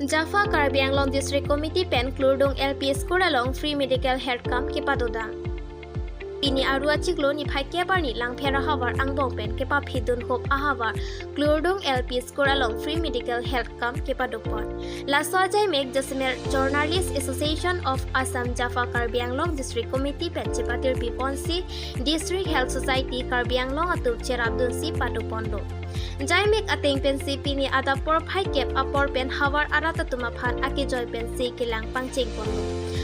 Jaffa Karbi Anglong District Committee pen Klurdung LP School along free medical health camp kepadoda. Pini arua ciklo ni phai kebar ni lang phera hawar angbong pen kepa phidun hop ahawar Klurdung LP School along free medical health camp kepadopon. Laso jai mek Jasmer Journalist Association of Assam Jaffa Karbi Anglong District Committee pen cepatir biponsi District Health Society Karbi Anglong atup cerabdun si padopondo. Jaimek ateng pensi pini ada por phai kep apor pen hawar arata tumaphan ake joy pensi kilang pangcheng pondo.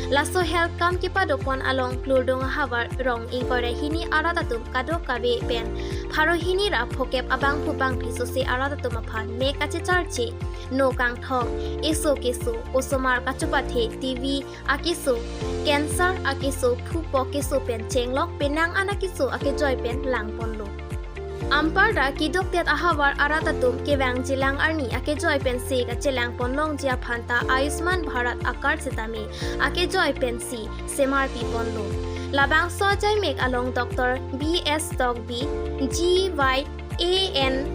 Laso health camp kepadopon along Klurdung hawar rong ingkore hini arata tum kado kabe pen pharo hini ra phokep abang phubang pisose arata tumaphan mek ache charche no kang thong eso keso osomar kachupathe TV akiso cancer akiso phupo keso pen chenglok penang anakiso ake joy pen lang pondo. Amparda kidok tiat ahawar aratatum kewang jilang arni ake joy pensi ka chelang ponlong jia phanta Ayushman Bharat akar setami ake joy pensi semarpi ponlo. Labang so jai mek along Dr. B.S. Dogby GYANE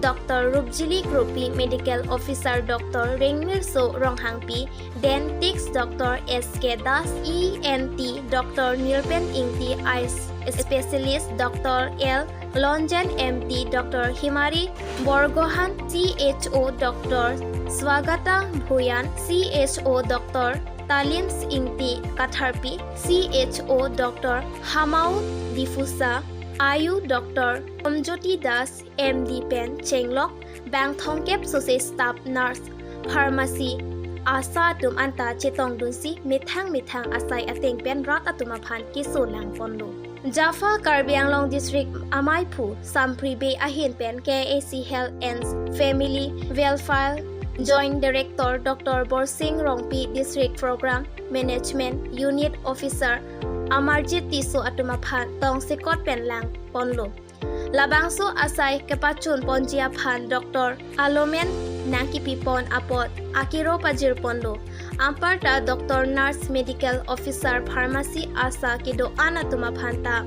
Dr. Rupjili Krupi Medical Officer Dr. Rengmir So Ronghangpi Dentix Dr. S.K. Das ENT Dr. Nirpen Ingti Eyes Specialist Dr. L. Lonjan MT Dr. Himari Borgohan CHO Dr. Swagata Bhuyan CHO Dr. Talims Ingti Katharpi CHO Dr. Hamau Difusa Ayu Dr. Omjoti Das MD Pen Chenglok Bang Thongkep Sose Staff Nurse Pharmacy Asa tum anta chetong dunsi mithang asai ateng pen rat atumaphan kiso lang pondo. Jaffa Karbi Anglong District Amaipu Sampri Bay Ahin pen KAC Health and Family Welfare Joint Director Dr. Borsing Rongpi District Program Management Unit Officer Amarjit Tiso atumaphan tong sikot pen lang ponlo. Labangso asai kepachun ponjia phan Dr. Alomen Nangkipipon apot Akiro Pajir Pondo Amparta Dr. Nurse Medical Officer Pharmacy Asa Kido Anatuma Phanta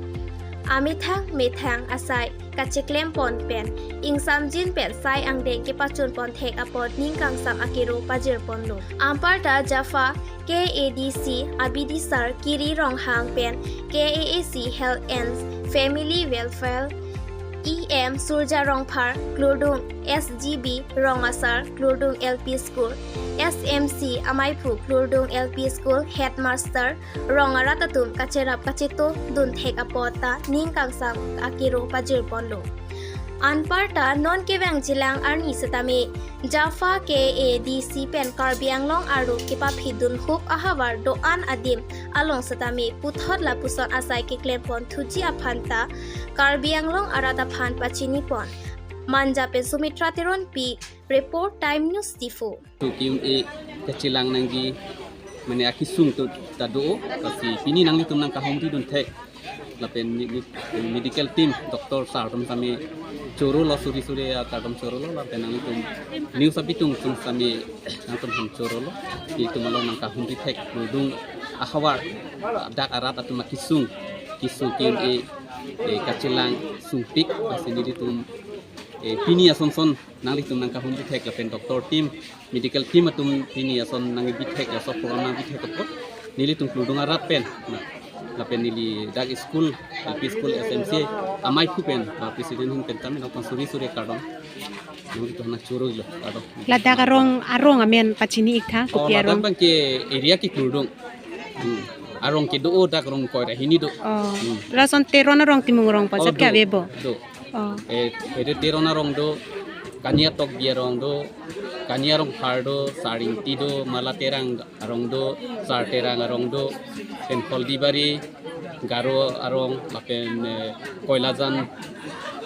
Amithang asai kacheklem pon pen ingsamjin pen sai angdeng kipachun pon thek apot ningkang sam Akiro Pajir Pondo Amparta Jaffa KADC Abidisar Kiri Ronghang pen KAAC Health and Family Welfare EM Surja Rongphar Klurdung SGB Rongasar Klurdung LP School SMC Amaipu Klurdung LP School Headmaster Rongaratatum Kacherap Kachito Dun Thek Apota Ningkangsam Akiro Pajir Pondo Anparta non kewang jilang arni setame Jaffa KADC pen Karbi Anglong aru kipa phidun hup ahawar doan adim along setame puthot la puson asai kiklem pon thuji aphanta Karbi Anglong arata phan pachini pon manja pen Sumitra Teron P report Time News Tifo tu kim e kachilang nanggi mane akisung tu tado kasi pini nangli tum nang kahom ti dun thek la pen medical team Dr. Sartam sami choro lo suri atam choro lo la pen nangli tum news abitung tum sami nangtum hum choro lo itu malong nang kahom ti thek dung ahawar dak arat atum kisung kim e kachilang sumpik kasi ni tum pini ason nangli tum nang kahum bithek la pen doctor team medical team atum pini ason nang bithek la so program nang bithek ko nili tum Klurdung arat pen la pen nili dag school LP school SMC amai ku pen president hun pen tamen apon suri kardong nang itu na churo lo kardong la dag arong amen pachini ikha ko la dag bang ke area ki Klurdung arong ke do dag rong ko hini do la son terona rong timung rong pa sat ka bebo do ede terona rong do kania tok dia rong do kania rong hardo saring tido mala terang rong do sar terang rong do pen Koldibari garo arong lapen Koilajan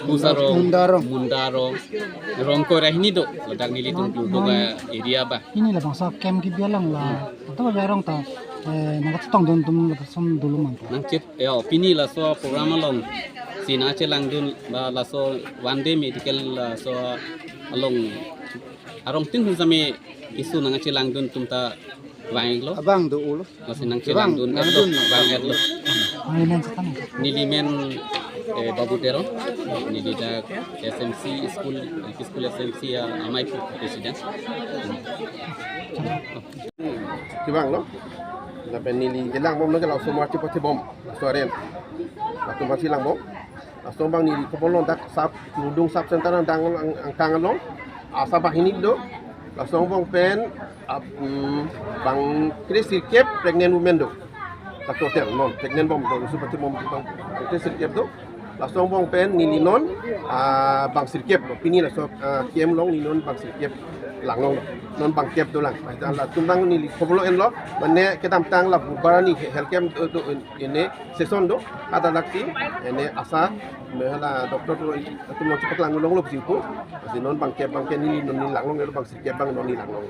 Buzarong Mundarong rong ko rahini do ladang nili tum Klurdung area ba ini lah bangsa kem ki bialang lah atau barang ta nagat tong don tum som dulu man nang chit pini la so program along sina chelang dun la so one day medical so along arong tin hun sami isu nang chelang dun tumta waing lo abang do ulo kasi nang chelang dun bang lo mainan sa tanah nilimen Babu Teron ni di dak SMC school SMC amai presiden Kibang lo. Lapen nili gelang bom lo kalau semua cepat bom. Suaren. Waktu masih lang bom. Langsung bang nili kepolong dak sap nudung sap sentaran dang ang tangan long. Asa bah ini do. Langsung bang pen bang Chris Kep pregnant woman do. Tak hotel non pregnant bom do seperti bom bang Chris Kep do. Langsung bang pen nili non bang Sirkep pini langsung kiem long nili non bang Sirkep lang long non bang Kep do lang. Lah tumbang nili kepolong en lo mana kita tang lah barani helkem do ini season do ada lagi ini asa mehala doktor tu mau cepat lang long lo simpu si non bang Kep nili non lang long bang Sirkep bang non lang long.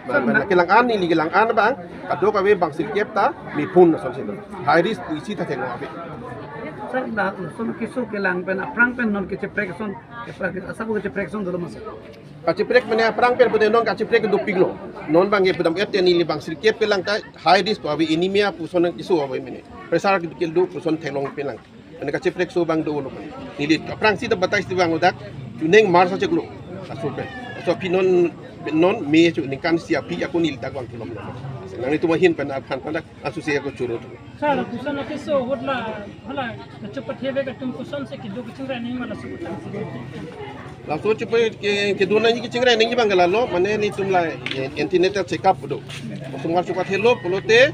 Mana kelangan nili kelangan bang kado kawe bang Sirkep ta mi pun asal situ. High risk isi ta tengok abe. Sir, son kisu kelang pen aprang pen non kice prekson asabu kice prekson dulu mas. Kaciprek mana perang per pada non kaciprek do piglo. Non bang ye pedam et ni bang Sirkep kelang ta high risk abe anemia puson kisu abe mene. Presar kil do puson thelong pelang. Mana kaciprek so bang do lo. Ni perang si ta batai si bang udak tuneng mar sa ceklo. Asupe. So pinon non me chu ni kan siapi aku nil tak bang kilom. Nang itu mahin pen akan pada asusi aku curut. Sir, kusan aku so hodla hala cepat hebe ka tum kusan se kido kucing ni mana sebut. Langsung cepat ke dua nanti kecing rai nengi bangga lalu mana ni tumlah antenatal check up do. Semua cepat hello pelote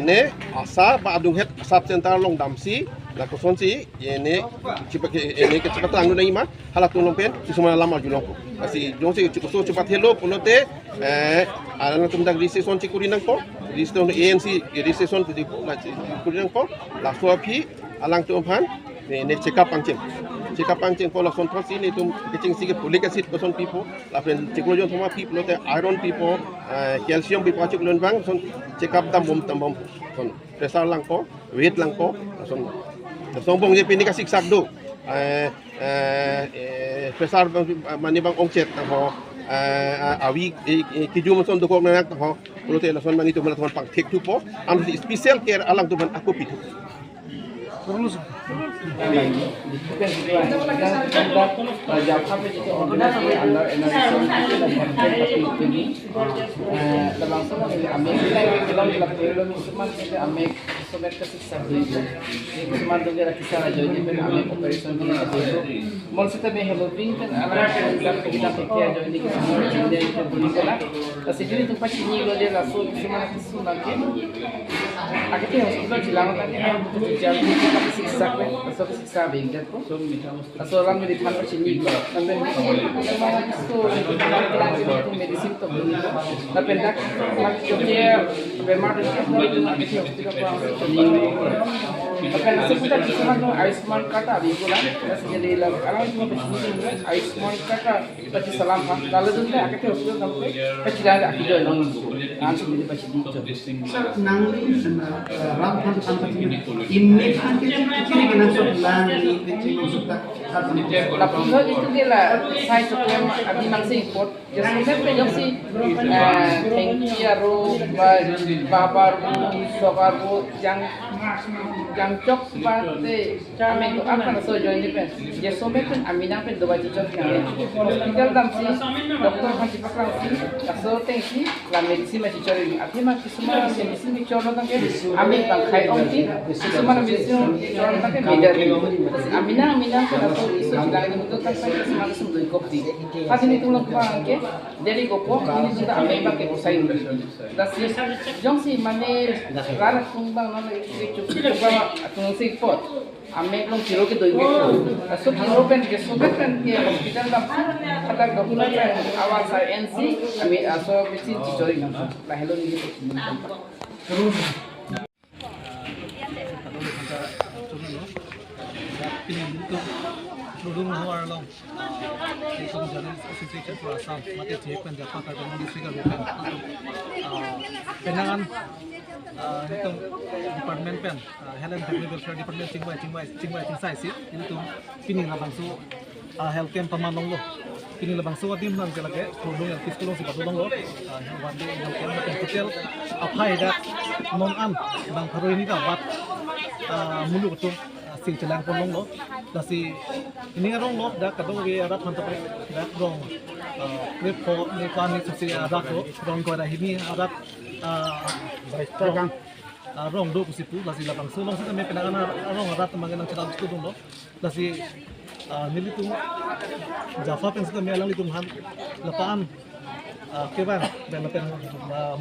ne asa ba adung het sub center long damsi la kuson si ne cepat ne cepat lang nangi ma hala tulong pen semua lama julong ko. Kasi jong si cepat hello pelote ala tum dak reception cikuri nang ko reception ANC reception cikuri nang ko la so api alang tu pan ne check up pangcem. Jika pancing pola kontrol sini tu kecing sikit boleh kasih person people, lapen ciklojon semua people tu iron people, calcium people ciklojon bang, son check up tambom, son pressure lang ko, weight lang ko, son sombong je pini kasih sakdo, pressure mani bang ongcet ho, awi kijum son dokor nak ho, kalau tu son mani tu malah tuan pang take tu po, am special care alang tu man aku pitu. Terus siksa kan, asal siksa bingkat ko. Asal orang di depan sini, sampai memang itu itu medicine tu. Tapi nak kerja bermar itu nak kerja kita Tapi sebentar cuma tu Aisman kata bibulan, jadi lah kalau cuma begini Aisman kata pasti salam ha. Kalau tu nak kerja hospital sampai pasti dah kerja nong. Langsung di pasti di. Nangli ram kan sampai ini kan kini kena soalan ni kecil sudah. Tapi itu dia lah saya cukup abis nangsi import. Jadi saya pegang si hengkiaru, babaru, sokaru yang cok seperti kami tu akan so join ni pen. Jadi sobat pun amina pen dua cocok yang hospital damsi doktor kan cepat langsung. So tengsi la medicine masih cari. Artinya masih semua medicine dicari tangke. Amin bangkai onti. Semua medicine dicari tangke beda. Amina kan so isu juga ini betul kan saya semua semua kopi. Pas ini tulang bangke. Jadi gopo ini sudah amin bangke usai. Tapi jom si mana rara kumbang mana cukup atau si pot, ame long kilo ke doi gitu. So kilo pen ke sobat pen ke hospital dah kata gabungan pen awal saya NC, ame aso mesin cicori nampak. Lah hello ni tu. Terus. Nudung luar long. Itu menjadi association for Assam. Mati cek penjabat atau industri kabupaten. Penangan itu department pen, health and family welfare department cingwai sih. Itu pini labang su health camp pamanong lo. Pini labang su adim nang kelake produk yang fiskulong si patulong lo. Wandi health camp makin kecil. Apa ada non an bang karu ini dapat mulu betul. si celang pun lo dah si ini orang lo dah kadang we arat mantap dah rong we po ni kan ni si arat lo rong ko dah ini arat rong do si pu dah si lapang sulong sa kami pinangan rong arat mangan ng celang tu lo dah si nili tu Jaffa pen sa kami alang litum han lapaan keban dan lapen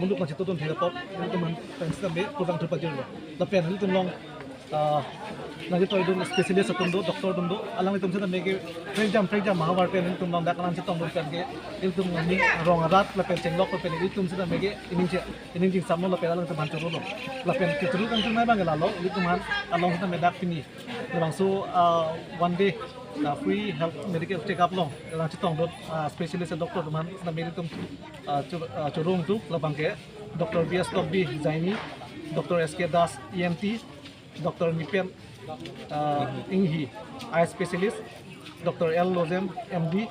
munduk masih tutun tidak pop itu teman pensam be kurang terpajar lo lapen itu long lagi tu itu spesialis atau doktor tundo alang itu sudah mege prejam mahawar pen itu long dakalan setong berikan ke itu ngani rong adat lapen cenglok lapen itu sudah mege ini jing samno lapen alang teman curu lo lapen keturu kan cuma bang lalu itu teman alang sudah medak ini langsung one day free health medical check up long lang chitong dot specialist doktor teman na meditum curung tu labang ke Dr. B.S. Tobbi Zaini, Dr. S.K. Das ENT, Dr. Nipen Inghi eye specialist, Dr. L. Lozem MD,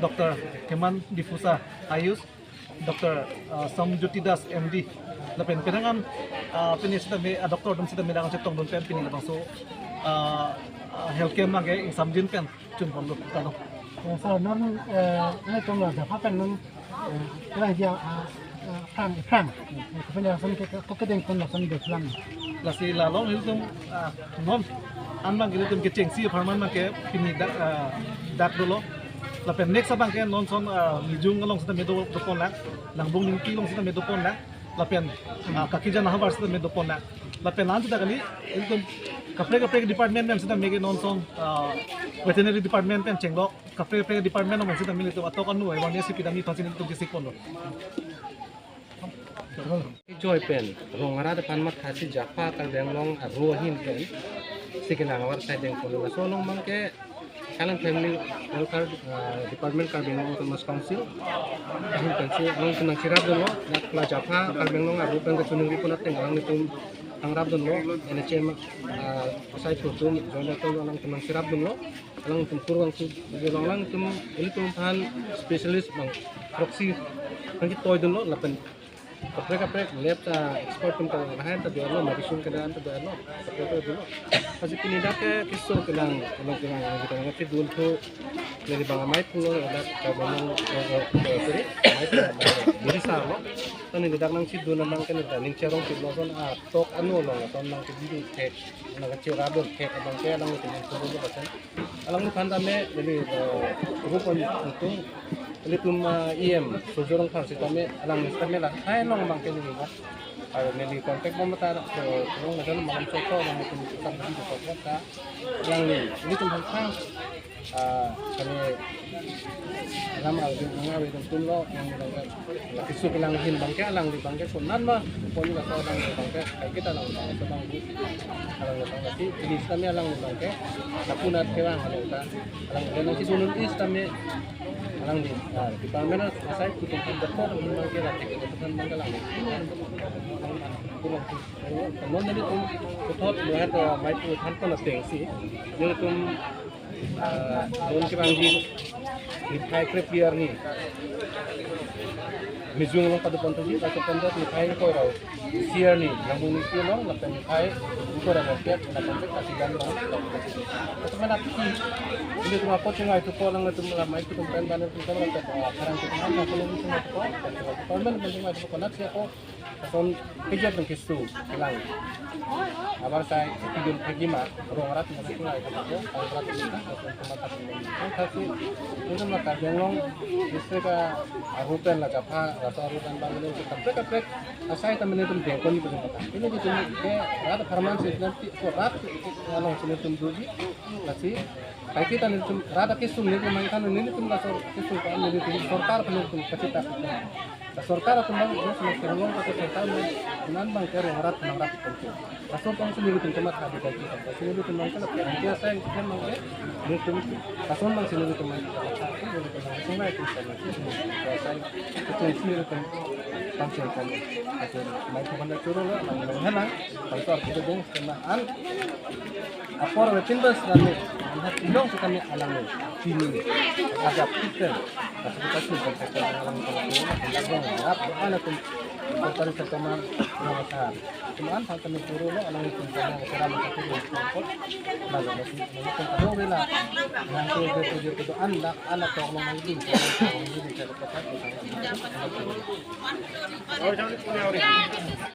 Dr. Heman Difusa Ayus, Dr. Samjuti Das MD. Lapen penangan penis kita doktor dum kita medangan chitong dot pen pini labang so healthcare mang ke samjin pen chun pon lu tano so non ini tu lah dapat kan non kerana dia pram kepada sampai ke kedeng pun lah sampai pulang lasi lalong itu non anbang gitu ke cengsi farman mang ke pini dak dulu lapen next abang ke non son mijung along sa medo dopon la langbong ningki long sa medo pon la lapen kaki jana habar sa medo pon la lapen lantu kali itu kapre department men sudah mege nonson veterinary department pen chenglok kapre department men sudah milito atau kan nu ewan dia si pidami pasin itu gisik pon lo joy pen rongara depan mat kasi Jaffa kal denglong ruahin pen sikina awar sai deng pon lo so long mangke Kalang Family Welfare Department kal denglong Thomas Council ahin pensi long kunang sirap dulu dak la Jaffa kal denglong aru pen ketunung di punat tenggang itu Angrab dun lo, NHM saya tutum, jono tu orang tenang sirap dun lo, orang tempur orang tu, orang tu ini tu bahan spesialis bang, proxy, orang kita toy dun lo, lapen, kapre lab ta expert pun kalau lahan ta biar lo, medicine keadaan ta biar lo, kapre dun lo, pasti kini dah ke kisah kelang kita ngerti dun tu, dari bang amai pun lo, ada kawan sorry, diri sah lo. Tani tidak nang sidu nang kan ada ning cerong sidu son tok anu lo ton nang sidu tek nang kecil rabon tek abang ke nang itu sidu lo pasan alang ni khanda me jadi rupon itu litum sojorong khar sitame alang ni stame la hai nong bang ke ni ba ayo ni kontak mo mata rong nang malam soko nang itu kita di soko ta alang ni litum khang kami alam algi mengawe dan tulo yang isu kelang hin bangke alang di bangke sunan mah pokoknya lah orang di bangke kayak kita lang sebang di alang di bangke jenis kami alang di bangke napunat kewang alang kita alang dan nanti sunun is kami alang di pamen saya kita dokter bangke lah kita tekan bangke alang non dari tu kutot melihat mai tu tanpa naseng sih jadi tu don ke bangji lipai prepare ni mijung long pada ponto ji atau ponto lipai ko raw siar ni lambung ni ki long lapan lipai ko ra market na ponto kasi gan long to mana ti ini tu apa cungai tu ko lang tu mai tu pen baner tu sama ta karang tu mana ko long tu ko permen penting mai tu ko nak sia ko son kejar dan kisu hilang abar saya tidur pergi mak orang arat masuk mulai ke aku arat ini kan tempat ini tapi itu maka jenglong istri ka arutan lah kapha atau arutan bangun itu kapek asai temen itu bengkon itu tempat ini di sini ke ada farman sih nanti kok rat kalau sini tumbuhi masih kayak kita nih rada kisu nih mainkan ini tuh nggak kisu kan ini tuh sorkar penuh tuh kecita sorkar atau bang dia semua kerjaan atau serta nan bang kerja harat nang rat itu asal bang sendiri tuh tempat habis lagi sendiri tuh bang kan dia saya yang bang dia tuh asal bang sendiri tuh bang itu sungai itu saya itu sendiri tuh bang siapa asal main kemana turun lah bang henang bang tuh aku tuh kemaan apa orang pintas kami lihat indong kami alami sini ada kita tapi kita sudah alam kalau anak total sa taman mga sar. Tumaan sa kami puro lo alang itong kanyang sarama sa tuloy sa pangkot. Bago na itong kadong nila. Ang tuloy ko anak ko ang mga ibig. Ang ibig sa kapatid.